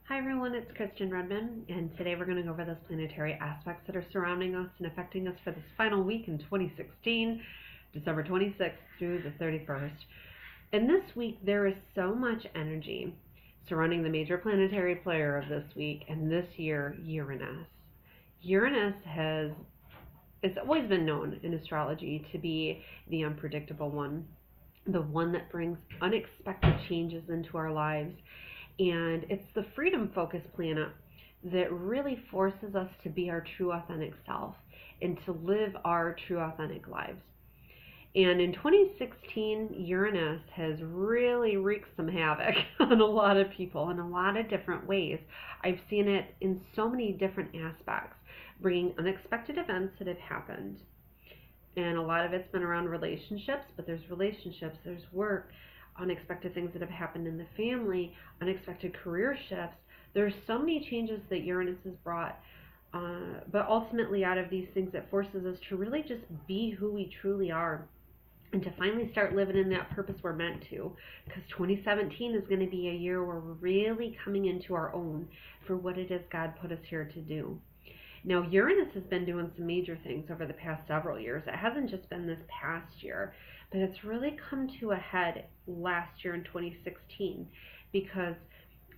Hi everyone, it's Kristen Redmond, and today we're going to go over those planetary aspects that are surrounding us and affecting us for this final week in 2016, December 26th through the 31st. And this week there is so much energy surrounding the major planetary player of this week, and this year, Uranus. Uranus it's always been known in astrology to be the unpredictable one, the one that brings unexpected changes into our lives, and it's the freedom focused planet that really forces us to be our true authentic self and to live our true authentic lives. And in 2016, Uranus has really wreaked some havoc on a lot of people in a lot of different ways. I've seen it in so many different aspects, bringing unexpected events that have happened. And a lot of it's been around relationships, but there's relationships, there's work, unexpected things that have happened in the family, unexpected career shifts. There's so many changes that Uranus has brought, but ultimately out of these things it forces us to really just be who we truly are and to finally start living in that purpose we're meant to, because 2017 is going to be a year where we're really coming into our own for what it is God put us here to do. Now, Uranus has been doing some major things over the past several years. It hasn't just been this past year, but it's really come to a head last year in 2016, because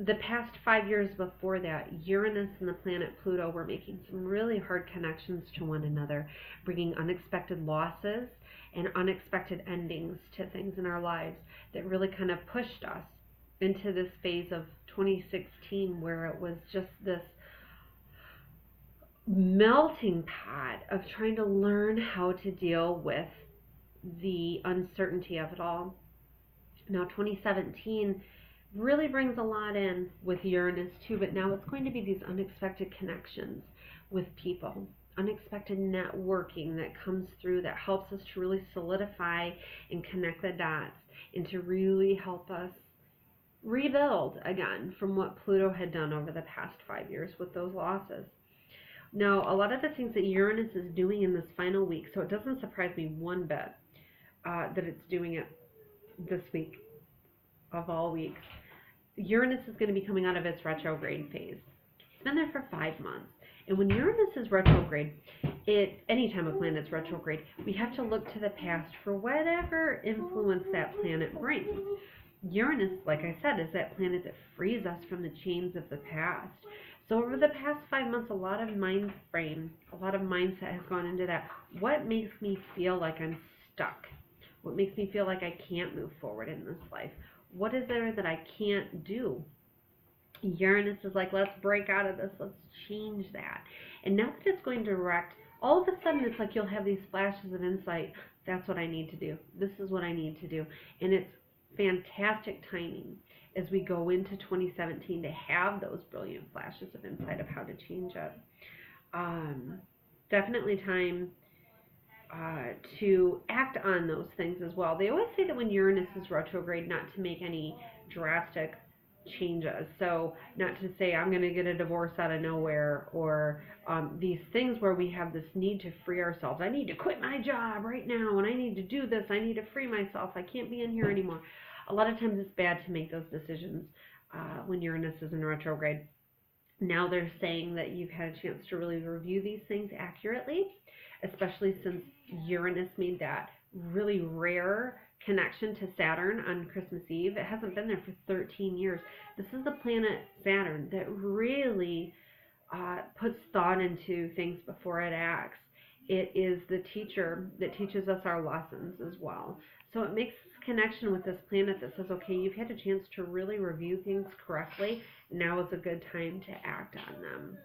the past 5 years before that, Uranus and the planet Pluto were making some really hard connections to one another, bringing unexpected losses and unexpected endings to things in our lives that really kind of pushed us into this phase of 2016 where it was just this melting pot of trying to learn how to deal with the uncertainty of it all. Now 2017 really brings a lot in with Uranus too, but now it's going to be these unexpected connections with people, unexpected networking that comes through that helps us to really solidify and connect the dots and to really help us rebuild again from what Pluto had done over the past 5 years with those losses. Now, a lot of the things that Uranus is doing in this final week, so it doesn't surprise me one bit that it's doing it this week of all weeks. Uranus is going to be coming out of its retrograde phase. It's been there for 5 months. And when Uranus is retrograde, anytime a planet's retrograde, we have to look to the past for whatever influence that planet brings. Uranus, like I said, is that planet that frees us from the chains of the past. So over the past 5 months, a lot of mind frame, a lot of mindset has gone into that. What makes me feel like I'm stuck? What makes me feel like I can't move forward in this life? What is there that I can't do? Uranus is like, let's break out of this. Let's change that. And now that it's going direct, all of a sudden it's like you'll have these flashes of insight. That's what I need to do. This is what I need to do. And it's fantastic timing as we go into 2017 to have those brilliant flashes of insight of how to change it. Definitely time to act on those things as well. They always say that when Uranus is retrograde, not to make any drastic changes. So not to say I'm going to get a divorce out of nowhere, or these things where we have this need to free ourselves. I need to quit my job right now, and I need to do this. I need to free myself. I can't be in here anymore. A lot of times it's bad to make those decisions when Uranus is in retrograde. Now they're saying that you've had a chance to really review these things accurately, especially since Uranus made that really rare connection to Saturn on Christmas Eve. It hasn't been there for 13 years. This is the planet Saturn that really puts thought into things before it acts. It is the teacher that teaches us our lessons as well. So it makes this connection with this planet that says, okay, you've had a chance to really review things correctly. Now is a good time to act on them.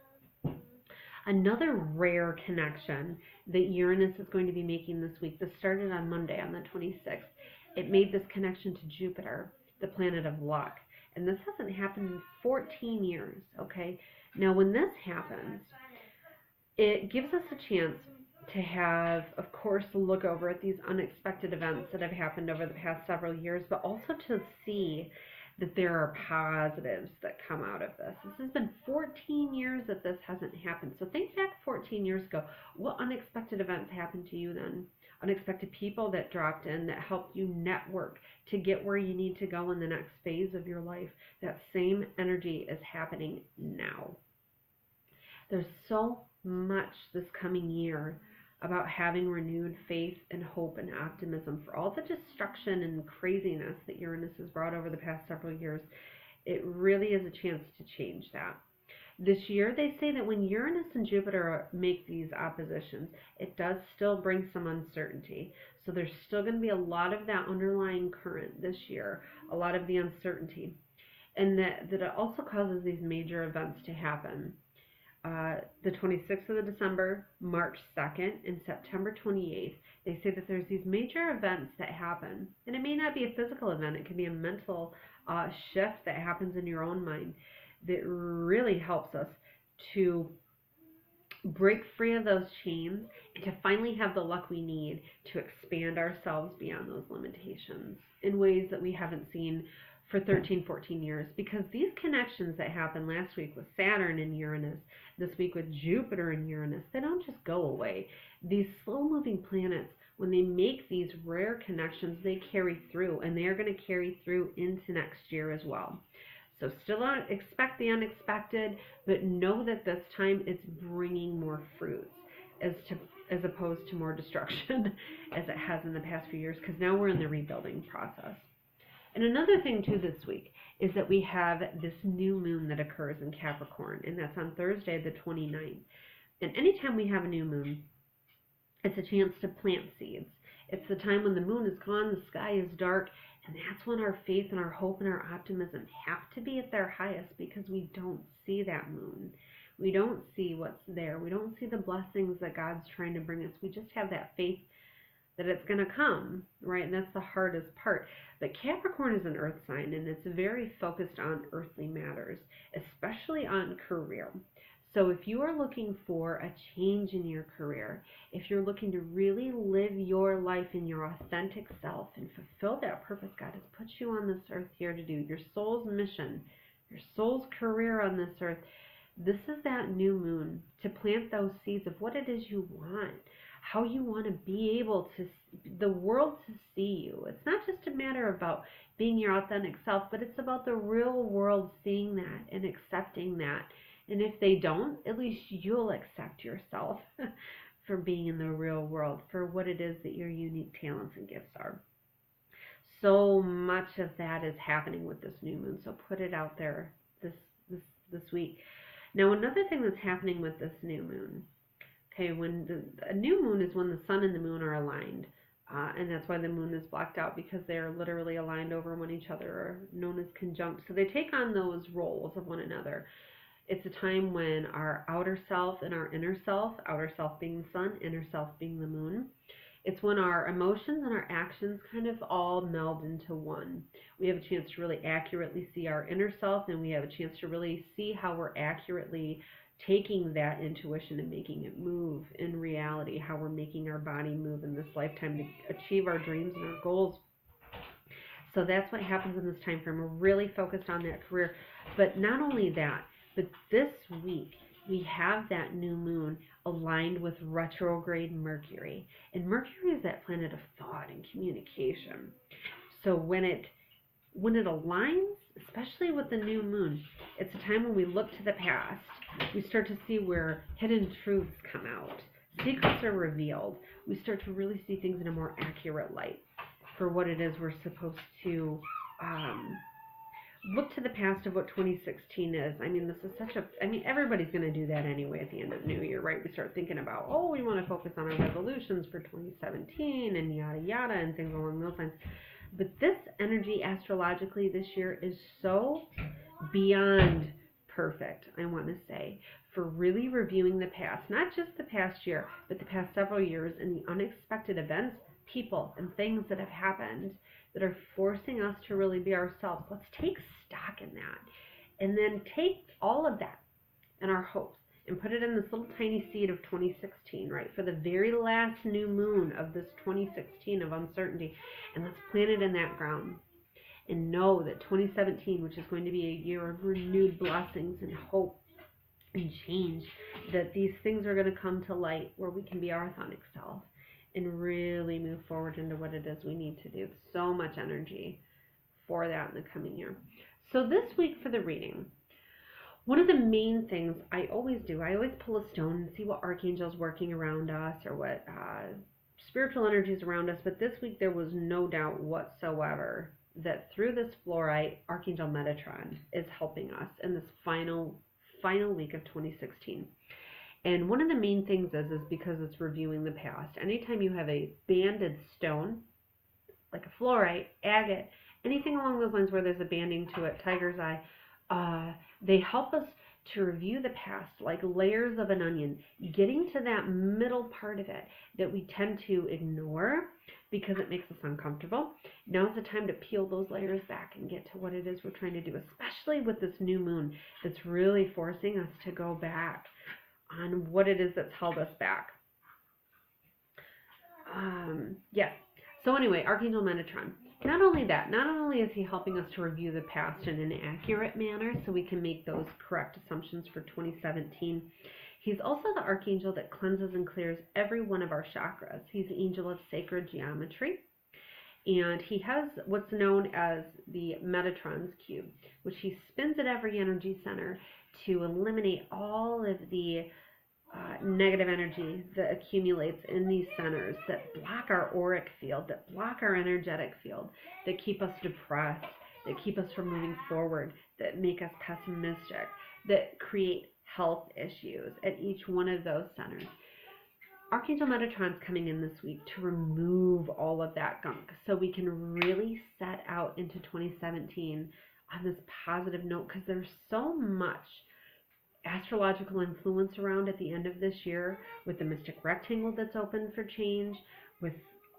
Another rare connection that Uranus is going to be making this week, this started on Monday on the 26th. It made this connection to Jupiter, the planet of luck. And this hasn't happened in 14 years, okay? Now, when this happens, it gives us a chance to have, of course, look over at these unexpected events that have happened over the past several years, but also to see that there are positives that come out of this. This has been 14 years that this hasn't happened. So think back 14 years ago. What unexpected events happened to you then? unexpected people that dropped in that helped you network to get where you need to go in the next phase of your life. That same energy is happening now. There's so much this coming year about having renewed faith and hope and optimism for all the destruction and craziness that Uranus has brought over the past several years. It really is a chance to change that. This year, they say that when Uranus and Jupiter make these oppositions, it does still bring some uncertainty. So there's still going to be a lot of that underlying current this year, a lot of the uncertainty. And that it also causes these major events to happen. The 26th of December, March 2nd, and September 28th, they say that there's these major events that happen. And it may not be a physical event. It can be a mental shift that happens in your own mind that really helps us to break free of those chains and to finally have the luck we need to expand ourselves beyond those limitations in ways that we haven't seen for 13, 14 years. Because these connections that happened last week with Saturn and Uranus, this week with Jupiter and Uranus, they don't just go away. These slow-moving planets, when they make these rare connections, they carry through, and they are going to carry through into next year as well. So still expect the unexpected, but know that this time it's bringing more fruits as opposed to more destruction as it has in the past few years, because now we're in the rebuilding process. And another thing too this week is that we have this new moon that occurs in Capricorn, and that's on Thursday the 29th. And anytime we have a new moon, it's a chance to plant seeds. It's the time when the moon is gone, the sky is dark, and that's when our faith and our hope and our optimism have to be at their highest, because we don't see that moon. We don't see what's there. We don't see the blessings that God's trying to bring us. We just have that faith that it's going to come, right? And that's the hardest part. But Capricorn is an earth sign, and it's very focused on earthly matters, especially on career. So if you are looking for a change in your career, if you're looking to really live your life in your authentic self and fulfill that purpose God has put you on this earth here to do, your soul's mission, your soul's career on this earth, this is that new moon to plant those seeds of what it is you want, how you want to be able to, the world to see you. It's not just a matter about being your authentic self, but it's about the real world seeing that and accepting that. And if they don't, at least you'll accept yourself for being in the real world, for what it is that your unique talents and gifts are. So much of that is happening with this new moon, so put it out there this week. Now, another thing that's happening with this new moon, okay, a new moon is when the sun and the moon are aligned, and that's why the moon is blocked out, because they're literally aligned over one each other, or known as conjunct. So they take on those roles of one another. It's a time when our outer self and our inner self, outer self being the sun, inner self being the moon, it's when our emotions and our actions kind of all meld into one. We have a chance to really accurately see our inner self, and we have a chance to really see how we're accurately taking that intuition and making it move in reality, how we're making our body move in this lifetime to achieve our dreams and our goals. So that's what happens in this time frame. We're really focused on that career. But not only that, but this week we have that new moon aligned with retrograde Mercury. And Mercury is that planet of thought and communication. So when it aligns, especially with the new moon, it's a time when we look to the past. We start to see where hidden truths come out. Secrets are revealed. We start to really see things in a more accurate light for what it is we're supposed to look to the past of what 2016 is. I mean, this is everybody's going to do that anyway at the end of New Year, right? We start thinking about, we want to focus on our resolutions for 2017 and yada yada and things along those lines. But this energy astrologically this year is so beyond perfect, I want to say, for really reviewing the past, not just the past year, but the past several years, and the unexpected events, people, and things that have happened that are forcing us to really be ourselves. Let's take stock in that, and then take all of that and our hopes and put it in this little tiny seed of 2016, right, for the very last new moon of this 2016 of uncertainty, and let's plant it in that ground. And know that 2017, which is going to be a year of renewed blessings and hope and change, that these things are going to come to light where we can be our authentic self and really move forward into what it is we need to do. So much energy for that in the coming year. So this week for the reading, one of the main things I always do, I always pull a stone and see what archangel's working around us or what spiritual energies around us. But this week there was no doubt whatsoever that through this fluorite, Archangel Metatron is helping us in this final week of 2016. And one of the main things is because it's reviewing the past. Anytime you have a banded stone, like a fluorite, agate, anything along those lines where there's a banding to it, tiger's eye, they help us to review the past like layers of an onion, getting to that middle part of it that we tend to ignore because it makes us uncomfortable. Now's the time to peel those layers back and get to what it is we're trying to do, especially with this new moon that's really forcing us to go back on what it is that's held us back. So anyway, Archangel Metatron. Not only is he helping us to review the past in an accurate manner so we can make those correct assumptions for 2017, he's also the archangel that cleanses and clears every one of our chakras. He's the angel of sacred geometry, and he has what's known as the Metatron's cube, which he spins at every energy center to eliminate all of the negative energy that accumulates in these centers that block our auric field, that block our energetic field, that keep us depressed, that keep us from moving forward, that make us pessimistic, that create health issues at each one of those centers. Archangel Metatron's coming in this week to remove all of that gunk so we can really set out into 2017 on this positive note, because there's so much astrological influence around at the end of this year with the mystic rectangle that's open for change, with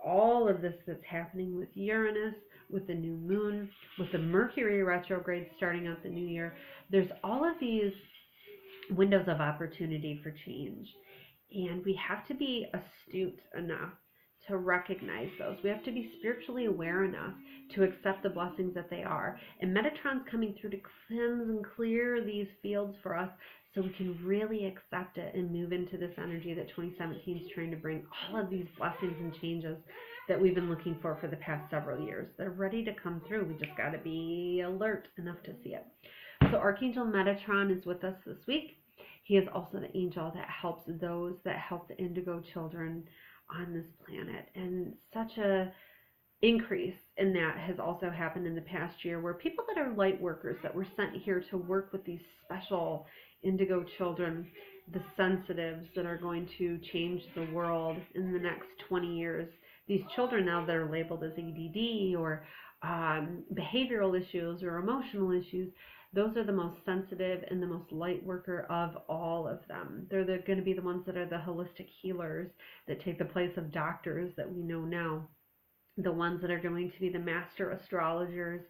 all of this that's happening with Uranus, with the new moon, with the Mercury retrograde starting out the new year. There's all of these windows of opportunity for change, and we have to be astute enough to recognize those. We have to be spiritually aware enough to accept the blessings that they are. And Metatron's coming through to cleanse and clear these fields for us so we can really accept it and move into this energy that 2017 is trying to bring all of these blessings and changes that we've been looking for the past several years. They're ready to come through. We just got to be alert enough to see it. So Archangel Metatron is with us this week. He is also the angel that helps those that help the indigo children on this planet. And such a increase in that has also happened in the past year, where people that are light workers that were sent here to work with these special indigo children, the sensitives that are going to change the world in the next 20 years. These children now that are labeled as ADD or behavioral issues or emotional issues, those are the most sensitive and the most light worker of all of them. They're going to be the ones that are the holistic healers that take the place of doctors that we know now. The ones that are going to be the master astrologers,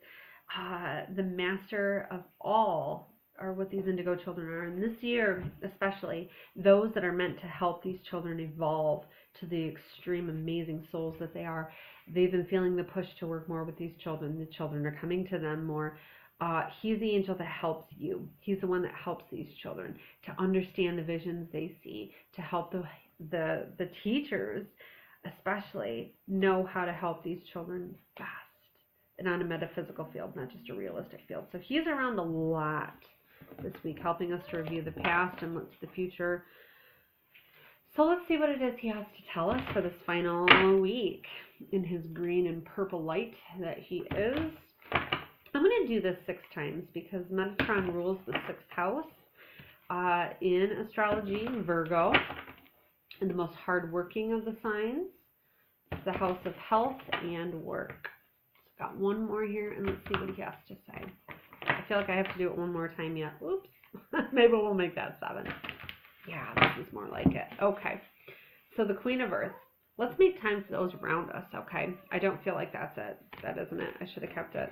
the master of all are what these indigo children are. And this year, especially, those that are meant to help these children evolve to the extreme amazing souls that they are, they've been feeling the push to work more with these children. The children are coming to them more. He's the angel that helps you. He's the one that helps these children to understand the visions they see, to help the teachers especially know how to help these children best and on a metaphysical field, not just a realistic field. So he's around a lot this week, helping us to review the past and look to the future. So let's see what it is he has to tell us for this final week in his green and purple light that he is. I'm going to do this 6 times because Metatron rules the 6th house in astrology, Virgo, and the most hardworking of the signs. It's the house of health and work. Got one more here, and let's see what he has to say. I feel like I have to do it one more time yet. Oops. Maybe we'll make that 7. Yeah, this is more like it. Okay. So the Queen of Earth. Let's make time for those around us, okay? I don't feel like that's it. That isn't it. I should have kept it.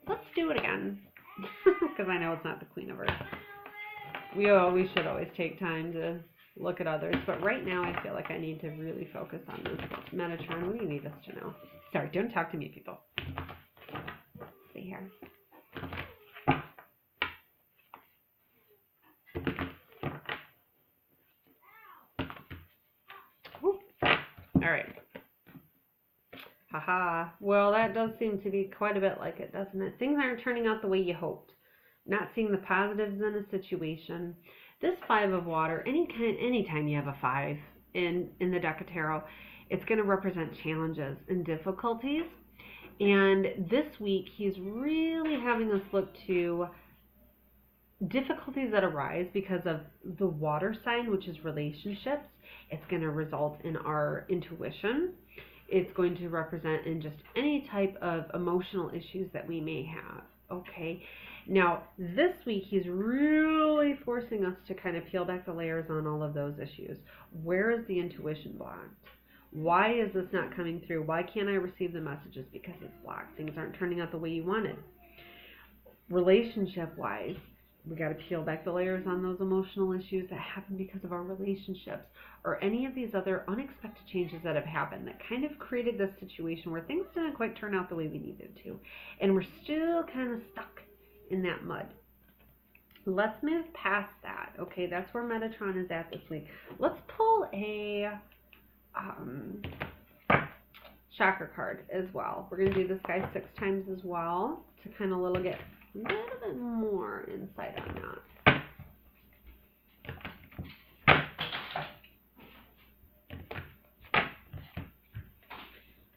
Let's do it again. Because I know it's not the Queen of Earth. We should always take time to look at others. But right now, I feel like I need to really focus on this Metatron. What do you need us to know? Sorry, don't talk to me, people. Let's see here. All All right. Haha. Well, that does seem to be quite a bit like it, doesn't it? Things aren't turning out the way you hoped. Not seeing the positives in a situation. This Five of Water, anytime you have a 5 in the deck of tarot, it's going to represent challenges and difficulties. And this week, he's really having us look to difficulties that arise because of the water sign, which is relationships. It's going to result in our intuition. It's going to represent in just any type of emotional issues that we may have. Okay. Now, this week, he's really forcing us to kind of peel back the layers on all of those issues. Where is the intuition blocked? Why is this not coming through? Why can't I receive the messages? Because it's blocked. Things aren't turning out the way you wanted. Relationship-wise, we got to peel back the layers on those emotional issues that happen because of our relationships or any of these other unexpected changes that have happened that kind of created this situation where things didn't quite turn out the way we needed to. And we're still kind of stuck in that mud. Let's move past that. Okay, that's where Metatron is at this week. Let's pull a chakra card as well. We're going to do this guy 6 times as well to kind of get a little bit more insight on that.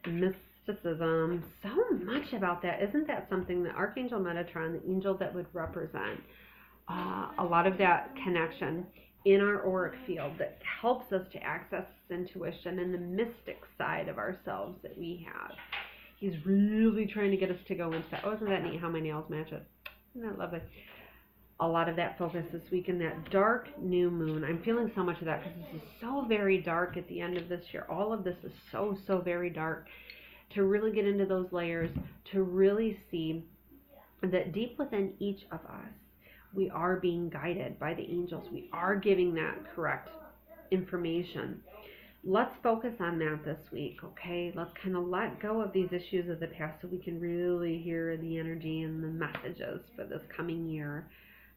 Mysticism. So much about that. Isn't that something that Archangel Metatron, the angel that would represent a lot of that connection in our auric field that helps us to access intuition and the mystic side of ourselves that we have. He's really trying to get us to go into that. Oh, isn't that neat how my nails match it? Isn't that lovely? A lot of that focus this week in that dark new moon. I'm feeling so much of that because this is so very dark at the end of this year. All of this is so, so very dark. To really get into those layers, to really see that deep within each of us, we are being guided by the angels. We are giving that correct information. Let's focus on that this week, okay? Let's kind of let go of these issues of the past so we can really hear the energy and the messages for this coming year,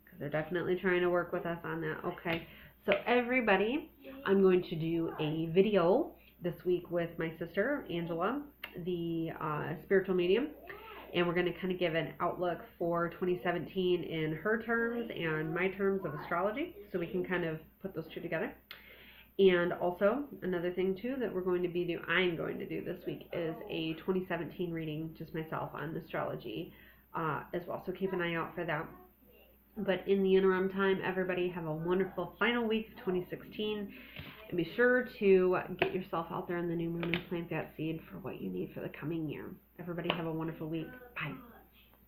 because they're definitely trying to work with us on that, okay? So everybody, I'm going to do a video this week with my sister, Angela, the spiritual medium. And we're going to kind of give an outlook for 2017 in her terms and my terms of astrology, so we can kind of put those two together. And also, another thing too that I'm going to do this week is a 2017 reading, just myself, on astrology as well. So keep an eye out for that. But in the interim time, everybody have a wonderful final week of 2016. And be sure to get yourself out there in the new moon and plant that seed for what you need for the coming year. Everybody have a wonderful week. Bye.